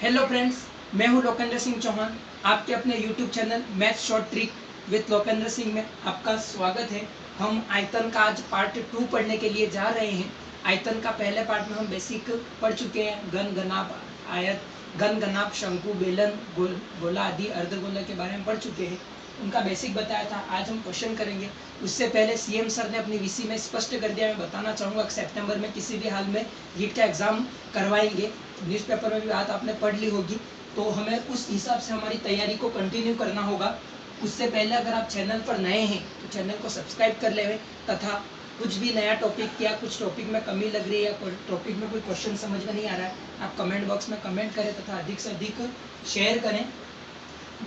Hello friends, मैं हूं लोकेंद्र सिंह चौहान। आपके अपने YouTube channel math short trick with Lokendra Singh में आपका स्वागत है। हम आयतन का आज पार्ट 2 पढ़ने के लिए जा रहे हैं। आयतन का पहले पार्ट में हम बेसिक पढ़ चुके हैं। घन, घनाभ, आयत, घन, घनाभ, शंकु, बेलन, गोला आदि अर्धगोला के बारे में पढ़ चुके हैं। उनका बेसिक बताया था। आज हम क्वेश्चन करेंगे। उससे पहले सीएम सर ने अपनी वीसी में स्पष्ट कर दिया। मैं बताना चाहूँगा कि सितंबर में किसी भी हाल में नीट का एग्जाम करवाएंगे। न्यूज़पेपर में भी बात आपने पढ़ ली होगी, तो हमें उस हिसाब से हमारी तैयारी को कंटिन्यू करना होगा। उससे पहले अगर आप चैनल पर नए हैं तो चैनल को सब्सक्राइब कर लें, तथा कुछ भी नया टॉपिक या कुछ टॉपिक में कमी लग रही है या टॉपिक में कोई क्वेश्चन समझ में नहीं आ रहा है, आप कमेंट बॉक्स में कमेंट करें तथा अधिक से अधिक शेयर करें।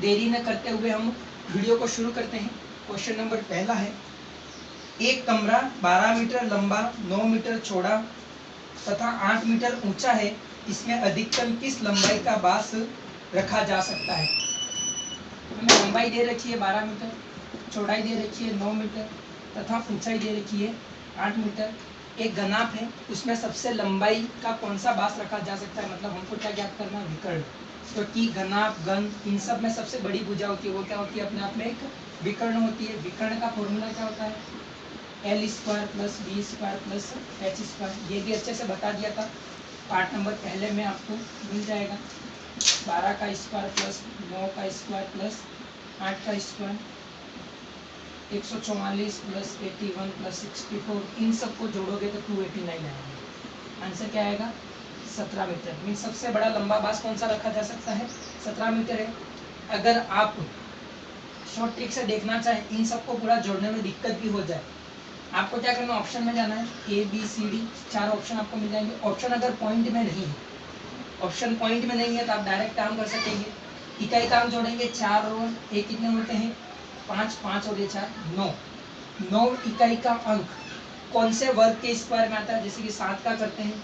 देरी न करते हुए हम वीडियो को शुरू करते हैं। क्वेश्चन नंबर पहला है, एक कमरा 12 मीटर लंबा, 9 मीटर चौड़ा तथा 8 मीटर ऊंचा है। इसमें अधिकतम किस लंबाई का बांस रखा जा सकता है? हमें लंबाई दे रखी है 12 मीटर, चौड़ाई दे रखी है 9 मीटर तथा ऊंचाई दे रखी है 8 मीटर। एक घनाभ है, उसमें सबसे लंबाई का कौन सा बांस रखा जा सकता है? मतलब हमको क्या ज्ञात करना है? विकर्ण। क्योंकि घनाभ, घन, इन सब में सबसे बड़ी भुजा होती है, वो क्या होती है? अपने आप में एक विकर्ण होती है। विकर्ण का फॉर्मूला क्या होता है? L square plus B square plus H square. ये भी अच्छे से बता दिया था पार्ट नंबर पहले में, आपको मिल जाएगा। 12 का स्क्वायर प्लस 9 का स्क्वायर प्लस 8 का स्क्वायर, 144 प्लस 81 प्लस 64, इन सबको जोड़ोगे तो 289 आएगा। आंसर क्या आएगा? 17 मीटर। मीन सबसे बड़ा लंबा बांस कौन सा रखा जा सकता है? 17 मीटर है। अगर आप शॉर्ट ट्रिक से देखना चाहें, इन सबको पूरा जोड़ने में दिक्कत भी हो जाए, आपको क्या करना? ऑप्शन में जाना है। A B C D 4 option आपको मिल जाएंगे। ऑप्शन अगर पॉइंट में नहीं है, ऑप्शन पॉइंट में नहीं है तो आप डायरेक्ट काम कर सकेंगे। इकाई काम जोड़ेंगे 4 और एक कितने होते हैं? 5, 5 और ये 4, 9। 9 इकाई का अंक कौन से वर्ग के स्क्वायर में आता है? जैसे कि 7 का करते हैं,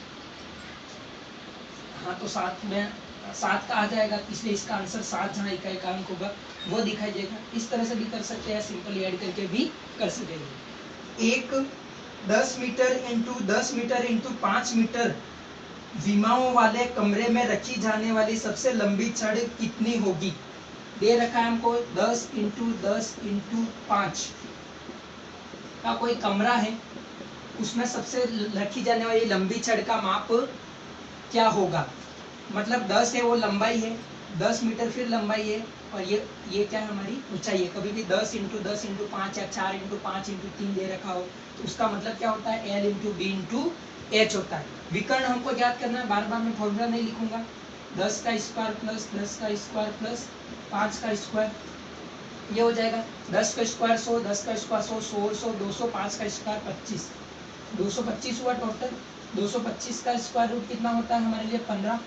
हाँ तो 7 में 7 का आ जाएगा, इसलिए इसका आंसर 7 जहाँ इकाई का अंक होगा वो दिखाई देगा। इस तरह से भी कर सकते हैं, सिंपल ऐड करके भी कर सकेंगे। एक 10 metre into 10 metre into 5 metre विमाओं वाले कमरे में रखी जाने वाली सबसे लंबी छड़ कितनी होगी? दे रखा है हमको 10 इंटू 10 इंटू 5 का कोई कमरा है, उसमें सबसे रखी जाने वाली लंबी छड़ का माप क्या होगा? मतलब 10 है वो लंबाई है, 10 मीटर फिर लंबाई है, और ये क्या है? हमारी ऊंचाई है। कभी भी 10 इंटू 10 इंटू 5 या 4 इंटू 5 इंटू 3 दे रखा हो तो उसका मतलब क्या होता है? L into B into H होता है। विकर्ण हमको याद करना है, बार बार मैं फॉर्मूला नहीं लिखूंगा। 10 का स्क्वायर प्लस 10 का स्क्वायर प्लस 5 का स्क्वायर, ये हो जाएगा 10 का स्क्वायर 100, 10 का स्क्वायर 100, 100 100 200, 5 का स्क्वायर 25, 225 हुआ टोटल। 225 का स्क्वायर रूट कितना होता है हमारे लिए? 15।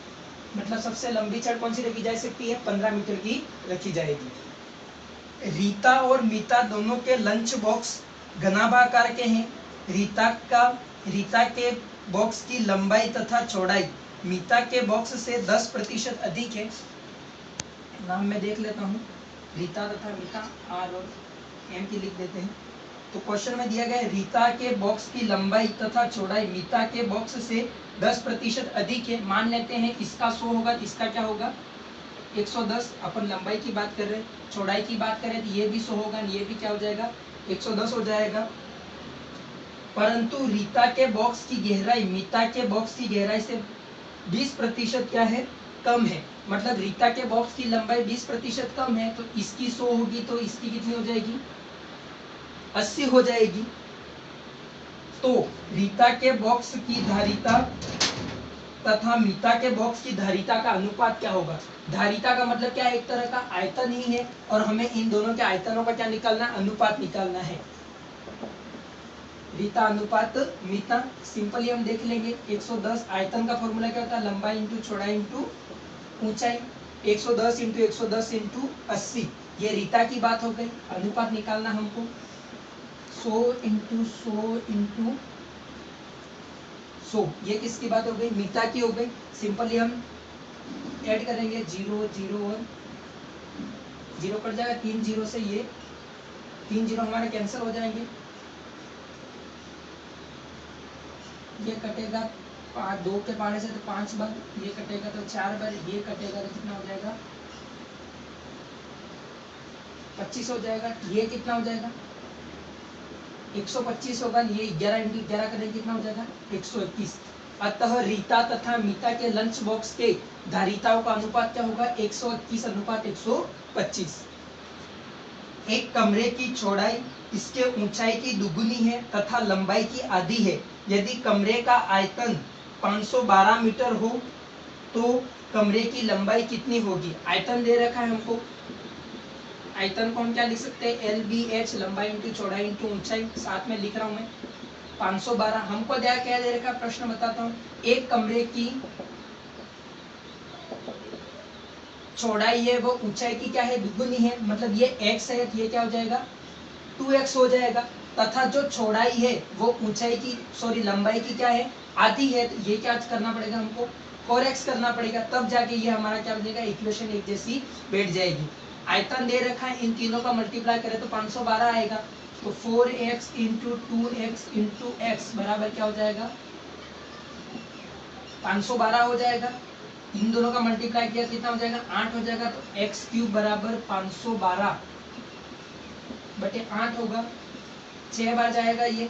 मतलब सबसे लंबी छड़ कौन सी रखी जा सकती है? 15 मीटर की रखी जाएगी। रीता और मीता दोनों के लंच बॉक्स घनाभाकार के हैं। रीता के बॉक्स की लंबाई तथा चौड़ाई मीता के बॉक्स से 10% अधिक है। नाम मैं देख लेता हूँ, रीता तथा मीता, आर और एम की लिख देते हैं। तो क्वेश्चन में दिया गया है, रीता के बॉक्स की लंबाई तथा चौड़ाई मीता के बॉक्स से 10% अधिक है। मान लेते हैं इसका 100 होगा तो इसका क्या होगा? 110। अपन लंबाई की बात कर रहे हैं, चौड़ाई की बात करें तो ये भी 100 होगा, ये भी क्या हो जाएगा? 110 हो जाएगा। परंतु रीता के बॉक्स की गहराई मीता के बॉक्स की गहराई से 20% क्या है? कम है। मतलब रीता के बॉक्स की लंबाई 20% कम है, तो इसकी 100 होगी तो इसकी कितनी हो जाएगी? 80 हो जाएगी। तो रीता के बॉक्स की धारिता तथा मीता के बॉक्स की धारिता का अनुपात क्या होगा? धारिता का मतलब क्या है? एक तरह का आयतन ही है, और हमें इन दोनों के आयतनों का क्या निकालना है? अनुपात निकालना है। रीता अनुपात मीता, सिंपली हम देख लेंगे। 110 आयतन का फॉर्मूला क्या होता है? लंबाई इंटू चौड़ाई इंटू ऊंचाई। 110 इंटू 110 इंटू 80, ये रीता की बात हो गई। अनुपात निकालना हमको 100 इंटू 100 इंटू 100, ये किसकी बात हो गई? मीता की हो गई। सिंपली हम ऐड करेंगे 0 0 और 0 कट जाएगा, 3 0 से ये 3 0 हमारे कैंसिल हो जाएंगे, ये कटेगा 5 2 के पहाड़े से तो 5 बार, ये कटेगा तो 4 बार, ये कटेगा तो कितना हो जाएगा 25 हो जाएगा। ये कितना हो जाएगा 125 होगा। ये 11 इंटू 11 करेंगे कितना हो जाएगा 121। अतः रीता तथा मीता के लंच बॉक्स के धारिताओं का अनुपात क्या होगा 121 अनुपात 125। एक कमरे की चौड़ाई इसके ऊंचाई की दुगुनी है तथा लंबाई की आधी है। यदि कमरे का आयतन 512 मीटर हो तो कमरे की लंबाई कितनी होगी। आयतन दे रखा है हमको, आयतन को हम क्या लिख सकते हैं LBH, लंबाई इंटू चौड़ाई इंटू ऊंचाई, साथ में लिख रहा हूं मैं 512। हमको क्या दे रखा है, प्रश्न बताता हूँ। एक कमरे की चौड़ाई है वो ऊंचाई की क्या है दुगुनी है, मतलब ये x है, ये क्या हो जाएगा 2x हो जाएगा। तथा जो चौड़ाई है वो ऊंचाई की लंबाई की क्या है आधी है, तो ये क्या करना पड़ेगा हमको 4x करना पड़ेगा, तब जाके ये हमारा क्या बनेगा इक्वेशन एक जैसी बैठ जाएगी। आयतन दे रखा है, इन तीनों का मल्टीप्लाई करें तो 512 आएगा, तो 4x into 2x into x बराबर क्या हो जाएगा 512 हो जाएगा। इन दोनों का मल्टीप्लाई किया कितना हो जाएगा 8 हो जाएगा, तो एक्स क्यूब बराबर 512 बटे 8 होगा। 6 बार जाएगा ये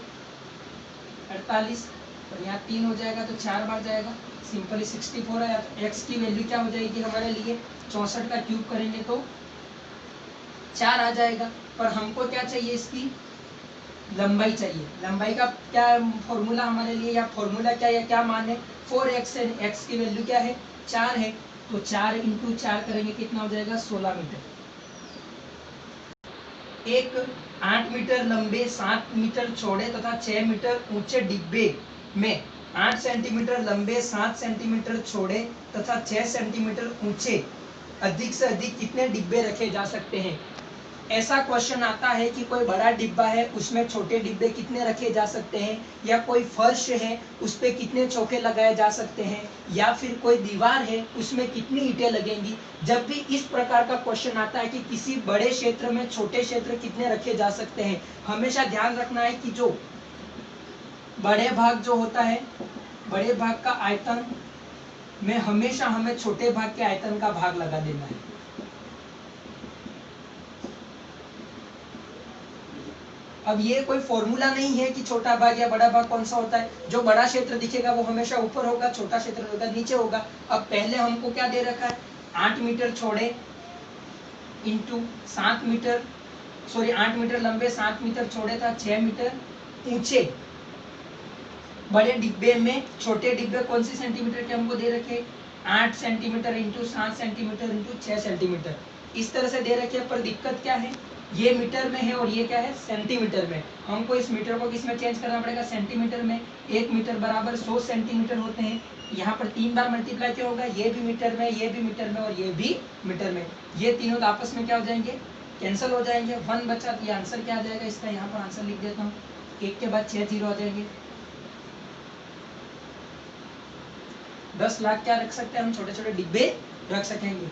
48, और यहाँ 3 हो जाएगा तो 4 बार जाएगा, सिंपली 64 है। एक्स की वैल्यू क्या हो जाएगी हमारे लिए 64 का क्यूब करेंगे तो 4 आ जाएगा। पर हमको क्या चाहिए इसकी लंबाई चाहिए। लंबाई का क्या फॉर्मूला हमारे लिए, या फॉर्मूला क्या या क्या मान है 4x है, x की वैल्यू क्या है 4 है, तो 4 इंटू 4 करेंगे कितना हो जाएगा 16 मीटर। एक 8 मीटर लंबे 7 मीटर चौड़े तथा 6 मीटर ऊंचे डिब्बे में 8 सेंटीमीटर लंबे 7 सेंटीमीटर चौड़े तथा 6 सेंटीमीटर ऊंचे अधिक से अधिक कितने डिब्बे रखे जा सकते हैं। ऐसा क्वेश्चन आता है कि कोई बड़ा डिब्बा है उसमें छोटे डिब्बे कितने रखे जा सकते हैं, या कोई फर्श है उस पे कितने चौके लगाए जा सकते हैं, या फिर कोई दीवार है उसमें कितनी ईंटें लगेंगी। जब भी इस प्रकार का क्वेश्चन आता है कि किसी बड़े क्षेत्र में छोटे क्षेत्र कितने रखे जा सकते हैं, हमेशा ध्यान रखना है कि जो बड़े भाग जो होता है, बड़े भाग का आयतन में हमेशा हमें छोटे भाग के आयतन का भाग लगा देना है। अब ये कोई फॉर्मूला नहीं है कि छोटा भाग या बड़ा भाग कौन सा होता है। जो बड़ा क्षेत्र दिखेगा वो हमेशा ऊपर होगा, छोटा क्षेत्र होगा नीचे होगा। अब पहले हमको क्या दे रखा है 8 मीटर चौड़े इंटू 7 मीटर 8 मीटर लंबे 7 मीटर चौड़े था 6 मीटर ऊंचे बड़े डिब्बे में छोटे डिब्बे कौन सी सेंटीमीटर के हमको दे रखे 8 centimetre into 7 centimetre into 6 centimetre इस तरह से दे रखे। पर दिक्कत क्या है, ये मीटर में है और ये क्या है सेंटीमीटर में। हमको इस मीटर को किस में चेंज करना पड़ेगा सेंटीमीटर में। 1 मीटर बराबर 100 सेंटीमीटर होते हैं। यहाँ पर 3 बार मल्टीप्लाई क्या होगा, ये भी मीटर में, ये भी मीटर में और ये भी मीटर में। ये तीनों आपस में क्या हो जाएंगे कैंसिल हो जाएंगे। 1 बचा, तो ये आंसर क्या आ जाएगा इसका, यहाँ पर आंसर लिख देता हूँ। 1 के बाद 6 जीरो आ जाएंगे। 10 लाख क्या रख सकते हैं हम, छोटे छोटे डिब्बे रख सकेंगे।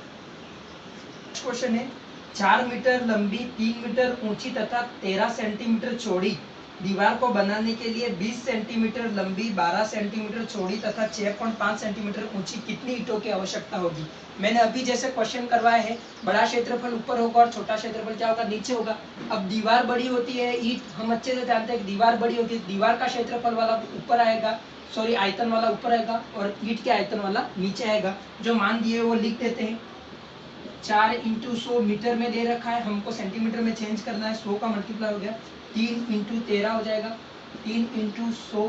क्वेश्चन है 4 मीटर लंबी 3 मीटर ऊंची तथा 13 सेंटीमीटर चौड़ी दीवार को बनाने के लिए 20 सेंटीमीटर लंबी 12 सेंटीमीटर चौड़ी तथा 6.5 सेंटीमीटर ऊंची कितनी ईंटों की आवश्यकता होगी। मैंने अभी जैसे क्वेश्चन करवाया है, बड़ा क्षेत्रफल ऊपर होगा और छोटा क्षेत्रफल क्या होगा नीचे होगा। अब दीवार बड़ी होती है, ईंट हम अच्छे से जानते हैं कि दीवार बड़ी होती है, दीवार का क्षेत्रफल वाला ऊपर आएगा, आयतन वाला ऊपर आएगा और ईंट के आयतन वाला नीचे आएगा। जो मान दिए वो लिख देते हैं। 4 इंटू 100 मीटर में दे रखा है, हमको सेंटीमीटर में चेंज करना है। 100 का मल्टीप्लाई हो गया 3 इंटू 13 हो जाएगा। 3 इंटू 100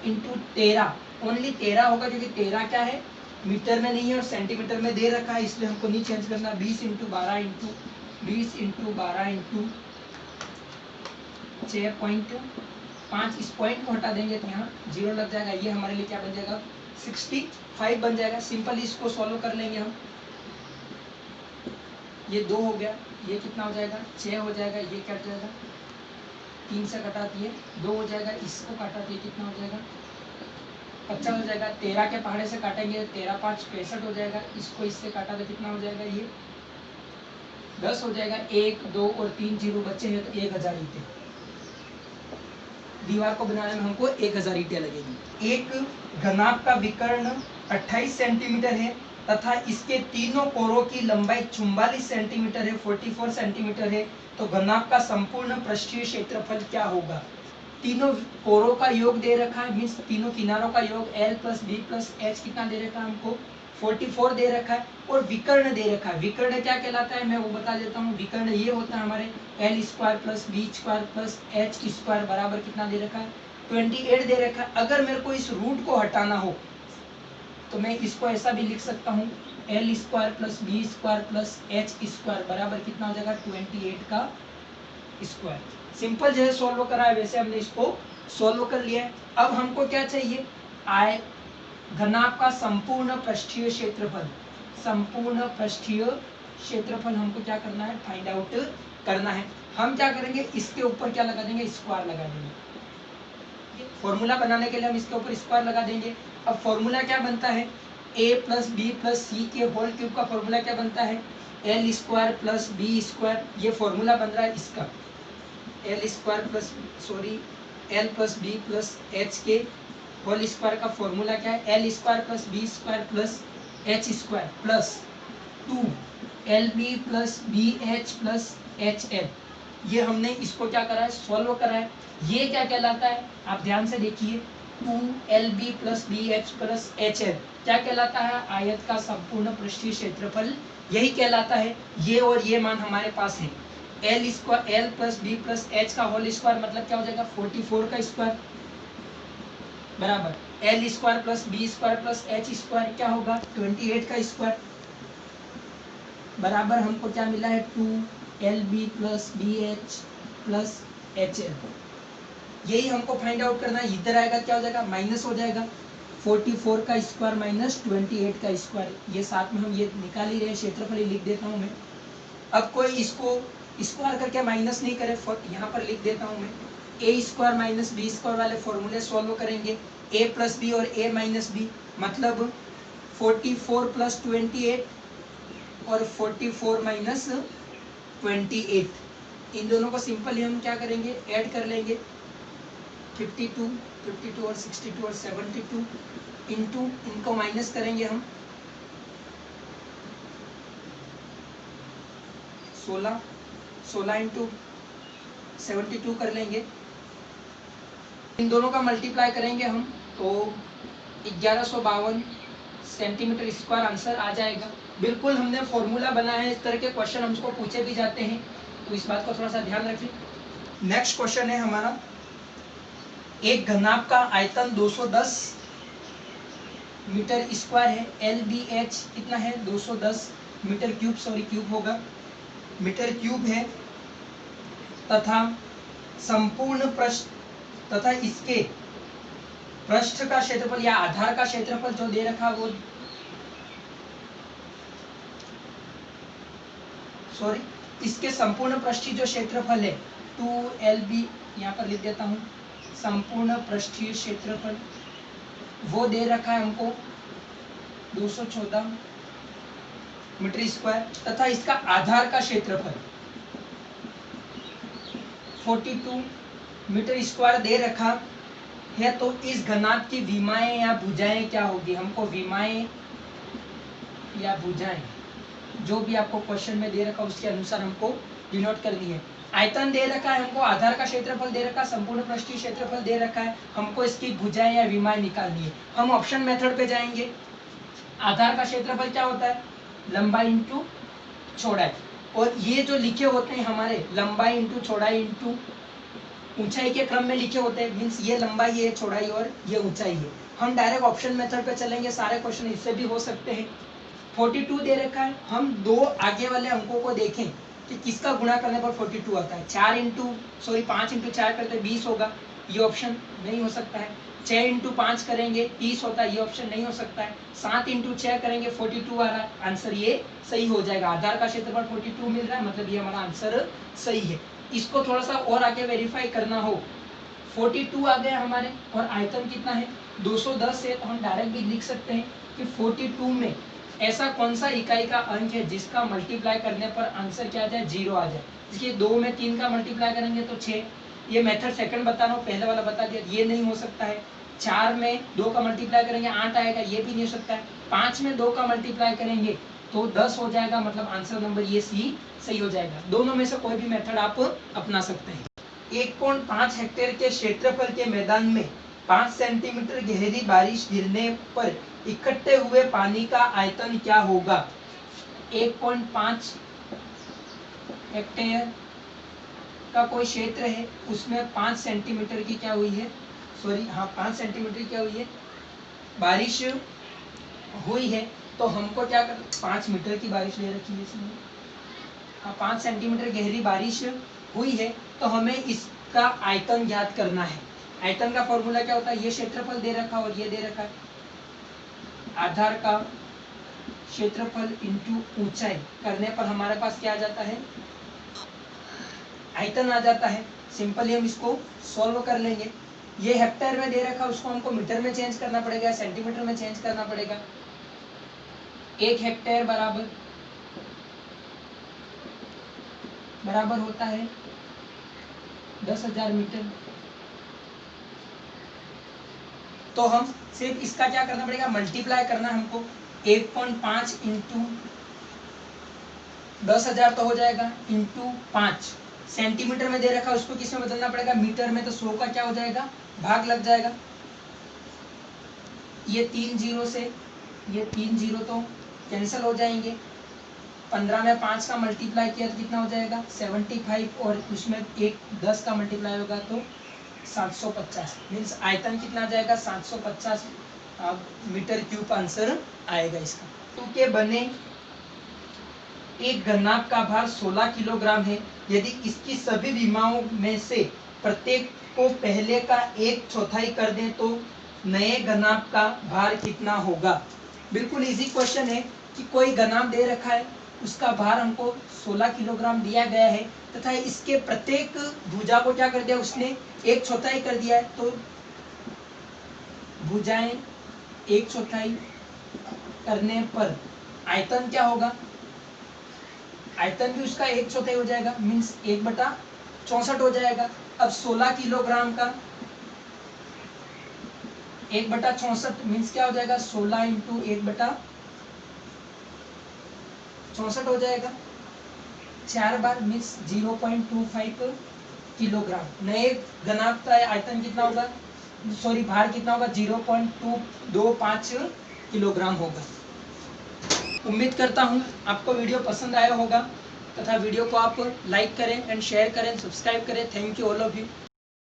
इंटू 13 ओनली 13 होगा, क्योंकि 13 क्या है मीटर में नहीं है और सेंटीमीटर में दे रखा है, इसलिए हमको नहीं चेंज करना। 20 इंटू 12 इंटू 20 इंटू 12 इंटू 6.5, इस पॉइंट को हटा देंगे तो यहाँ 0 लग जाएगा। ये हमारे लिए क्या बन जाएगा 65 बन जाएगा। सिंपली इसको सॉल्व कर लेंगे हम। ये 2 हो गया, ये कितना हो जाएगा 6 हो जाएगा, ये कट जाएगा 3 से कटा दिए 2 हो जाएगा, इसको काटा दिए कितना हो जाएगा 50 हो जाएगा। 13 के पहाड़े से काटेंगे 13 5 65 हो जाएगा, इसको इससे काटा तो कितना हो जाएगा ये 10 हो जाएगा। 1 2 और 3 जीरो बच्चे हैं तो 1000 ईंटें। दीवार को बनाने में हमको 1000 ईंटें लगेगी। एक घनाभ का विकर्ण 28 सेंटीमीटर है तथा इसके तीनों कोरों की लंबाई 44 सेंटीमीटर है, 44 सेंटीमीटर है। तो घनाभ का संपूर्ण पृष्ठीय क्षेत्रफल क्या होगा? तीनों कोरों का योग दे रखा है, मीन्स तीनों किनारों का योग L + B + H कितना दे रखा है हमको? 44 दे रखा है। और विकर्ण दे रखा है। विकर्ण क्या कहलाता है मैं वो बता देता हूँ। विकर्ण ये होता है हमारे L² + B² + H² बराबर कितना दे रखा है? 28 दे रखा है। अगर मेरे को इस रूट को हटाना हो तो मैं इसको ऐसा भी लिख सकता हूँ, L² + B² + H² बराबर कितना हो जाएगा? 28 का स्क्वायर। सिंपल जैसे सॉल्व करा है वैसे हमने इसको सॉल्व कर लिया है। अब हमको क्या चाहिए? घनाभ का संपूर्ण पृष्ठीय क्षेत्रफल। संपूर्ण पृष्ठीय क्षेत्रफल हमको क्या करना है? फाइंड आउट करना है। हम क्या करेंगे? इसके ऊपर क्या लगा देंगे? स्क्वायर लगा देंगे। फॉर्मूला बनाने के लिए हम इसके ऊपर स्क्वायर लगा देंगे। अब फॉर्मूला क्या बनता है? a + b + c के होल क्यूब का फॉर्मूला क्या बनता है? L² + B²। ये फॉर्मूला बन रहा है इसका L² + B + H के होल स्क्वायर का फॉर्मूला क्या है? L² + B² + H² plus 2LB + BH + HL। ये हमने इसको क्या करा है? सॉल्व करा है। ये क्या कहलाता है? आप ध्यान से देखिए, 2LB + BH + HL क्या कहलाता है? आयत का संपूर्ण पृष्ठीय क्षेत्रफल यही कहलाता है। ये और ये मान हमारे पास है। L + B + H का होल स्क्वायर मतलब क्या हो जाएगा? 44 का स्क्वायर बराबर L² + B² + H² क्या होगा? 28 का स्क्वायर बराबर हमको क्या मिला है? 2LB + BH + HL। यही हमको फाइंड आउट करना है। इधर आएगा क्या हो जाएगा? माइनस हो जाएगा। 44 का स्क्वायर माइनस 28 का स्क्वायर, ये साथ में हम ये निकाल ही रहे हैं, क्षेत्रफल ही लिख देता हूँ मैं। अब कोई इसको स्क्वायर करके माइनस नहीं करे, यहाँ पर लिख देता हूँ मैं। A² - B² वाले फॉर्मूले सॉल्व करेंगे। A + B और A - B मतलब 44 + 28 और 44 - 28। इन दोनों को सिंपली हम क्या करेंगे? ऐड कर लेंगे। 52 और 62 और 72 इंटू इनको माइनस करेंगे हम 16 इंटू 72 कर लेंगे। इन दोनों का मल्टीप्लाई करेंगे हम तो 1152 सेंटीमीटर स्क्वायर आंसर आ जाएगा। बिल्कुल हमने फॉर्मूला बनाया है। इस तरह के क्वेश्चन हमको पूछे भी जाते हैं, तो इस बात को थोड़ा सा ध्यान रखें। नेक्स्ट क्वेश्चन है हमारा, एक घनाभ का आयतन 210 मीटर स्क्वायर है। LBH कितना है? 210 मीटर क्यूब, सॉरी क्यूब होगा, मीटर क्यूब है तथा संपूर्ण पृष्ठ तथा इसके पृष्ठ का क्षेत्रफल या आधार का क्षेत्रफल जो दे रखा वो इसके संपूर्ण पृष्ठीय जो क्षेत्रफल है 2LB, यहाँ पर लिख देता हूँ, संपूर्ण पृष्ठीय क्षेत्रफल वो दे रखा है हमको 214 मीटर स्क्वायर तथा इसका आधार का क्षेत्रफल 42 मीटर स्क्वायर दे रखा है। तो इस घनाभ की विमाएं या भुजाएं क्या होगी? हमको विमाएं या भुजाएं जो भी आपको क्वेश्चन में दे रखा उसके अनुसार हमको डिनोट करनी है। आयतन दे रखा है हमको, आधार का क्षेत्रफल दे रखा है, संपूर्ण पृष्ठीय क्षेत्रफल दे रखा है, हमको इसकी भुजाएं या विमाएं निकालनी है। हम ऑप्शन मेथड पे जाएंगे। आधार का क्षेत्रफल क्या होता है? लंबाई इंटू चौड़ाई। और ये जो लिखे होते हैं हमारे लंबाई इंटू चौड़ाई इंटू ऊंचाई के क्रम में लिखे होते हैं, मीन्स ये लंबाई है, चौड़ाई और ये ऊंचाई है। हम डायरेक्ट ऑप्शन मेथड पे चलेंगे, सारे क्वेश्चन इससे भी हो सकते हैं। 42 दे रखा है, हम दो आगे वाले अंकों को देखें कि किसका गुणा करने पर 42 आता है। 5 इंटू 4 करते 20 होगा, ये ऑप्शन नहीं हो सकता है। 6 इंटू 5 करेंगे 30 होता है, ये ऑप्शन नहीं हो सकता है। 7 इंटू 6 करेंगे 42 आ रहा है, आंसर ये सही हो जाएगा। आधार का क्षेत्रफल 42 मिल रहा है, मतलब ये हमारा आंसर सही है। इसको थोड़ा सा और आगे वेरीफाई करना हो, 42 आ गया हमारे और आयतन कितना है? 210 है, तो हम डायरेक्ट भी लिख सकते हैं कि 42 में ऐसा कौन सा इकाई का अंक है जिसका मल्टीप्लाई करने पर आंसर क्या आ जाए? 0 आ जाए। इसलिए 2 में 3 का मल्टीप्लाई करेंगे तो 6, ये मेथड सेकंड बता रहा हूँ, पहले वाला बता दिया, ये नहीं हो सकता है। 4 में 2 का मल्टीप्लाई करेंगे 8 आएगा, ये भी नहीं हो सकता है। 5 में 2 का मल्टीप्लाई करेंगे तो 10 हो जाएगा, मतलब आंसर नंबर ये सी सही हो जाएगा। दोनों में से कोई भी मेथड आप अपना सकते हैं। 1.5 हेक्टेयर के क्षेत्रफल के मैदान में 5 सेंटीमीटर गहरी बारिश गिरने पर इकट्ठे हुए पानी का आयतन क्या होगा? 1.5 हेक्टेयर का कोई क्षेत्र है, उसमें 5 सेंटीमीटर की क्या हुई है, सॉरी हाँ 5 सेंटीमीटर क्या हुई है, बारिश हुई है। तो हमको क्या कर, 5 मीटर की बारिश ले रखी है इसमें, हाँ 5 सेंटीमीटर गहरी बारिश हुई है, तो हमें इसका आयतन ज्ञात करना है। आयतन का फॉर्मूला क्या होता है, ये क्षेत्रफल दे रखा और ये दे रखा है, आधार का क्षेत्रफल इंटू ऊंचाई करने पर हमारे पास क्या आ जाता है, आयतन आ जाता है। सिंपली हम इसको सॉल्व कर लेंगे। ये हेक्टेयर में दे रखा, उसको हमको मीटर में चेंज करना पड़ेगा, सेंटीमीटर में चेंज करना पड़ेगा। 1 हेक्टेयर बराबर होता है 10,000 मीटर। तो हम सिर्फ इसका क्या करना पड़ेगा, मल्टीप्लाई करना हमको। 1.5 इंटू 10,000 तो हो जाएगा, इंटू 5 सेंटीमीटर में दे रखा, उसको किस में बदलना पड़ेगा, मीटर में। तो 100 का क्या हो जाएगा, भाग लग जाएगा। ये 3 जीरो से ये 3 जीरो तो कैंसिल हो जाएंगे। 15 में 5 का मल्टीप्लाई किया तो कितना हो जाएगा 75, और उसमें 10 का मल्टीप्लाई होगा तो 750। मीन्स आयतन कितना आ जाएगा 750 मीटर क्यूब आंसर आएगा इसका। तो के बने एक घनाभ का भार 16 किलोग्राम है। यदि इसकी सभी विमाओं में से प्रत्येक को पहले का 1/4 कर दें तो नए घनाभ का भार कितना होगा? बिल्कुल इजी क्वेश्चन है कि कोई घनाभ दे रखा है, उसका भार हमको 16 किलोग्राम दिया गया है, तथा इसके प्रत्येक भुजा को क्या कर दिया उसने 1/4 कर दिया है। तो भुजाएं 1/4 करने पर आयतन क्या होगा, आयतन भी उसका 1/4 हो जाएगा, मीन्स 1/64 हो जाएगा। अब 16 किलोग्राम का 1/64 मीन्स क्या हो जाएगा, 16 इंटू 1/64 हो जाएगा, 4 बार मीन्स 0.25 किलोग्राम। नए घनाभ का आयतन कितना होगा, सॉरी भार कितना होगा, 0.225 किलोग्राम होगा। उम्मीद करता हूँ आपको वीडियो पसंद आया होगा, तथा वीडियो को आप लाइक करें एंड शेयर करें, सब्सक्राइब करें। Thank you all of you.